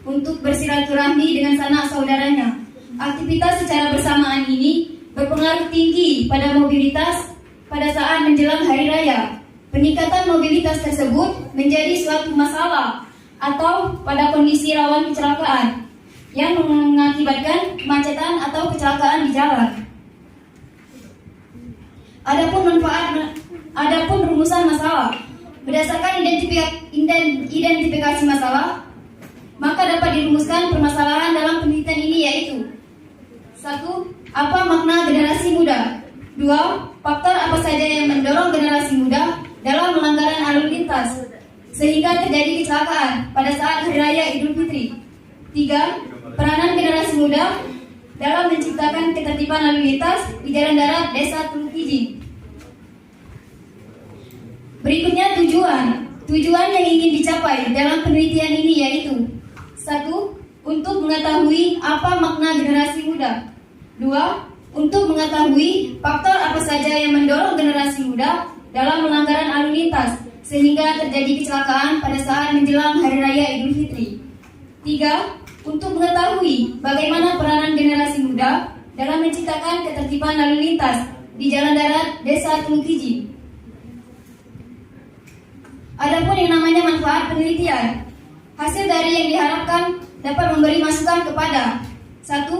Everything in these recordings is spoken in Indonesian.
untuk bersilaturahmi dengan sanak saudaranya. Aktivitas secara bersamaan ini berpengaruh tinggi pada mobilitas pada saat menjelang hari raya. Peningkatan mobilitas tersebut menjadi suatu masalah atau pada kondisi rawan kecelakaan yang mengakibatkan kemacetan atau kecelakaan di jalan. Adapun rumusan masalah berdasarkan identifikasi masalah, maka dapat dirumuskan permasalahan dalam penelitian ini yaitu: 1. Apa makna generasi muda? 2. Faktor apa saja yang mendorong generasi muda dalam pelanggaran lalu lintas sehingga terjadi kecelakaan pada saat Hari Raya Idul Fitri? 3. Peranan generasi muda dalam menciptakan ketertiban lalu lintas di jalan darat Desa Teluk Kijing. Berikutnya tujuan yang ingin dicapai dalam penelitian ini yaitu: 1. Untuk mengetahui apa makna generasi muda. 2. Untuk mengetahui faktor apa saja yang mendorong generasi muda dalam pelanggaran lalu lintas sehingga terjadi kecelakaan pada saat menjelang Hari Raya Idul Fitri. 3. Untuk mengetahui bagaimana peranan generasi muda dalam menciptakan ketertiban lalu lintas di jalan darat Desa Teluk Kijing. Adapun yang namanya manfaat penelitian, hasil dari yang diharapkan dapat memberi masukan kepada: 1.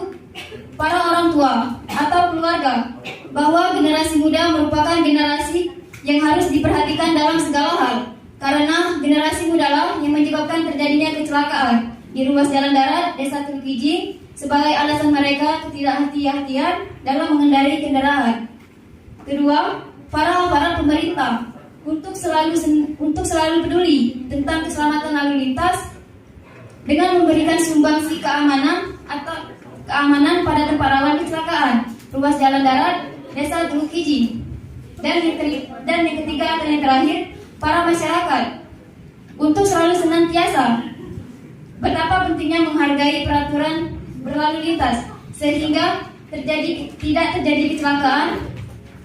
Para orang tua atau keluarga bahwa generasi muda merupakan generasi yang harus diperhatikan dalam segala hal, karena generasi muda lah yang menyebabkan terjadinya kecelakaan di ruas jalan darat Desa Teluk Kijing sebagai alasan mereka ketidakhati-hatian dalam mengendarai kendaraan. Kedua, para aparat pemerintah untuk selalu peduli tentang keselamatan lalu lintas dengan memberikan sumbangsi keamanan pada tempat rawan kecelakaan ruas jalan darat Desa Teluk Kijing. Dan yang ketiga atau yang terakhir, para masyarakat untuk selalu senantiasa betapa pentingnya menghargai peraturan berlalu lintas sehingga tidak terjadi kecelakaan.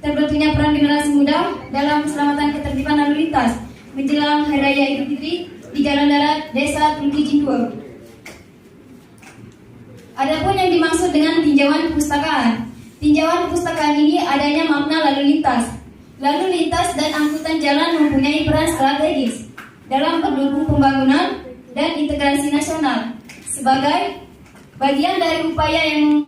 Terbentuknya peran generasi muda dalam keselamatan ketertiban lalu lintas menjelang Hari Raya Idul Fitri di jalan darat Desa Teluk Kijing 2. Adapun yang dimaksud dengan tinjauan perpustakaan. Tinjauan perpustakaan ini adanya makna lalu lintas. Lalu lintas dan angkutan jalan mempunyai peran strategis dalam mendukung pembangunan dan integrasi nasional sebagai bagian dari upaya yang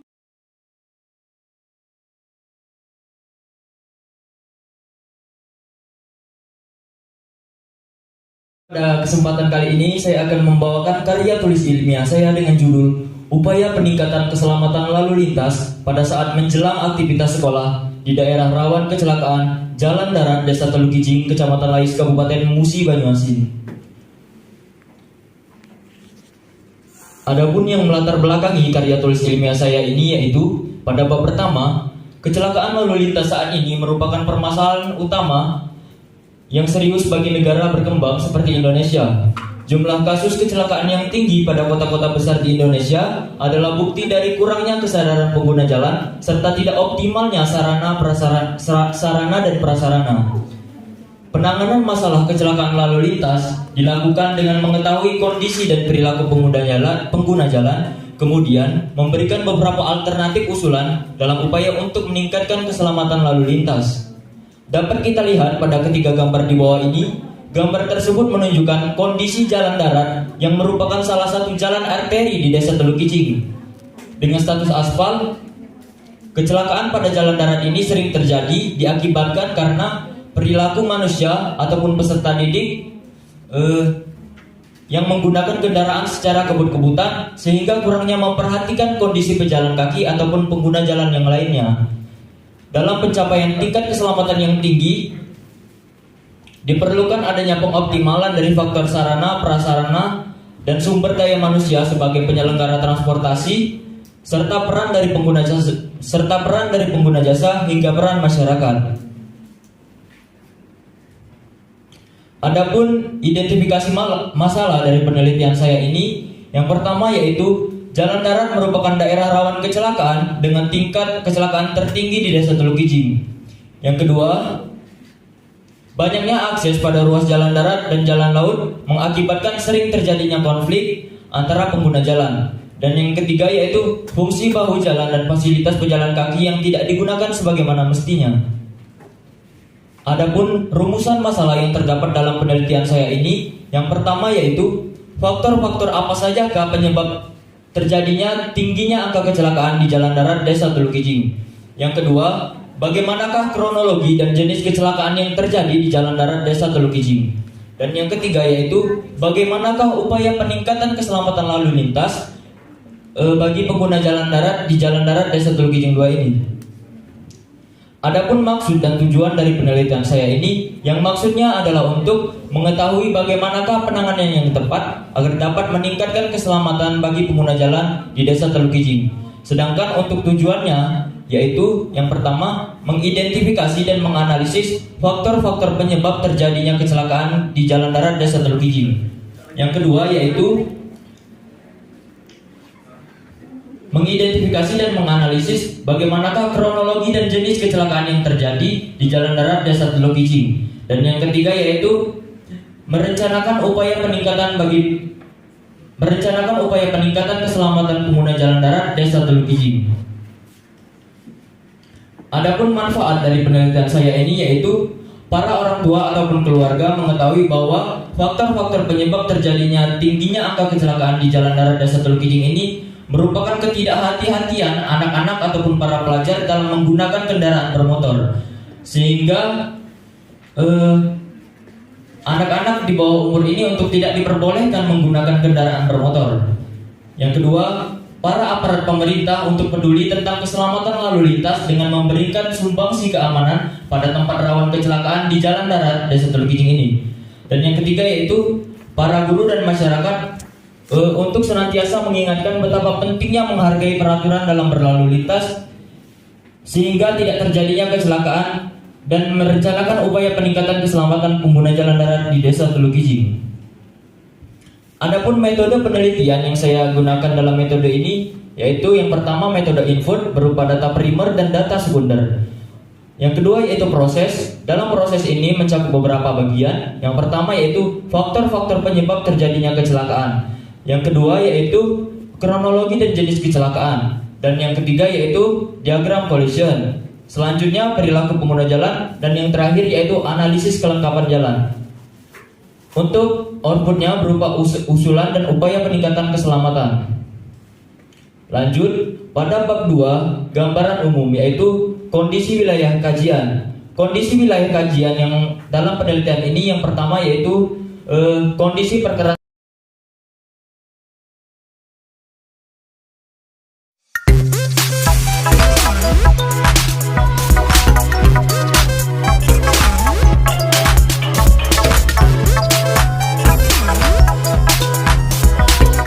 Pada kesempatan kali ini saya akan membawakan karya tulis ilmiah saya dengan judul Upaya Peningkatan Keselamatan Lalu Lintas pada saat menjelang aktivitas sekolah di daerah rawan kecelakaan Jalan Darat Desa Teluk Kijing, Kecamatan Lais, Kabupaten Musi, Banyuasin. Adapun yang melatar belakangi karya tulis ilmiah saya ini yaitu pada bab pertama, kecelakaan lalu lintas saat ini merupakan permasalahan utama yang serius bagi negara berkembang seperti Indonesia. Jumlah kasus kecelakaan yang tinggi pada kota-kota besar di Indonesia adalah bukti dari kurangnya kesadaran pengguna jalan serta tidak optimalnya sarana dan prasarana. Penanganan masalah kecelakaan lalu lintas dilakukan dengan mengetahui kondisi dan perilaku pengguna jalan, kemudian memberikan beberapa alternatif usulan dalam upaya untuk meningkatkan keselamatan lalu lintas. Dapat kita lihat pada ketiga gambar di bawah ini. Gambar tersebut menunjukkan kondisi jalan darat yang merupakan salah satu jalan arteri di Desa Teluk Kijing. Dengan status aspal, kecelakaan pada jalan darat ini sering terjadi diakibatkan karena perilaku manusia ataupun peserta didik yang menggunakan kendaraan secara kebut-kebutan sehingga kurangnya memperhatikan kondisi pejalan kaki ataupun pengguna jalan yang lainnya. Dalam pencapaian tingkat keselamatan yang tinggi, diperlukan adanya pengoptimalan dari faktor sarana, prasarana, dan sumber daya manusia sebagai penyelenggara transportasi, serta peran dari pengguna jasa hingga peran masyarakat. Adapun identifikasi masalah dari penelitian saya ini, yang pertama yaitu jalan darat merupakan daerah rawan kecelakaan dengan tingkat kecelakaan tertinggi di Desa Teluk Kijing. Yang kedua, banyaknya akses pada ruas jalan darat dan jalan laut mengakibatkan sering terjadinya konflik antara pengguna jalan. Dan yang ketiga yaitu fungsi bahu jalan dan fasilitas pejalan kaki yang tidak digunakan sebagaimana mestinya. Adapun rumusan masalah yang terdapat dalam penelitian saya ini, yang pertama yaitu faktor-faktor apa sajakah penyebab terjadinya tingginya angka kecelakaan di jalan darat Desa Teluk Kijing. Yang kedua, bagaimanakah kronologi dan jenis kecelakaan yang terjadi di jalan darat Desa Teluk Kijing. Dan yang ketiga yaitu bagaimanakah upaya peningkatan keselamatan lalu lintas bagi pengguna jalan darat di jalan darat Desa Teluk Kijing 2 ini. Adapun maksud dan tujuan dari penelitian saya ini, yang maksudnya adalah untuk mengetahui bagaimanakah penanganan yang tepat agar dapat meningkatkan keselamatan bagi pengguna jalan di Desa Teluk Kijing. Sedangkan untuk tujuannya yaitu yang pertama, mengidentifikasi dan menganalisis faktor-faktor penyebab terjadinya kecelakaan di jalan darat Desa Teluk Kijing. Yang kedua yaitu mengidentifikasi dan menganalisis bagaimanakah kronologi dan jenis kecelakaan yang terjadi di jalan darat Desa Teluk Kijing. Dan yang ketiga yaitu merencanakan upaya peningkatan keselamatan pengguna jalan darat Desa Teluk Kijing. Adapun manfaat dari penelitian saya ini yaitu para orang tua ataupun keluarga mengetahui bahwa faktor-faktor penyebab terjadinya tingginya angka kecelakaan di jalan darat Desa Teluk Kijing ini merupakan ketidakhati-hatian anak-anak ataupun para pelajar dalam menggunakan kendaraan bermotor, sehingga anak-anak di bawah umur ini untuk tidak diperbolehkan menggunakan kendaraan bermotor. Yang kedua, para aparat pemerintah untuk peduli tentang keselamatan lalu lintas dengan memberikan sumbangsi keamanan pada tempat rawan kecelakaan di jalan darat Desa Teluk Kijing ini. Dan yang ketiga yaitu para guru dan masyarakat untuk senantiasa mengingatkan betapa pentingnya menghargai peraturan dalam berlalu lintas sehingga tidak terjadinya kecelakaan dan merencanakan upaya peningkatan keselamatan pengguna jalan darat di Desa Teluk Kijing. Adapun metode penelitian yang saya gunakan dalam metode ini yaitu yang pertama metode input berupa data primer dan data sekunder. Yang kedua yaitu proses. Dalam proses ini mencakup beberapa bagian. Yang pertama yaitu faktor-faktor penyebab terjadinya kecelakaan. Yang kedua yaitu kronologi dan jenis kecelakaan. Dan yang ketiga yaitu diagram collision. Selanjutnya perilaku pengguna jalan. Dan yang terakhir yaitu analisis kelengkapan jalan. Untuk outputnya berupa usulan dan upaya peningkatan keselamatan. Lanjut, pada bab 2 gambaran umum yaitu kondisi wilayah kajian. Kondisi wilayah kajian yang dalam penelitian ini yang pertama yaitu kondisi perkerasan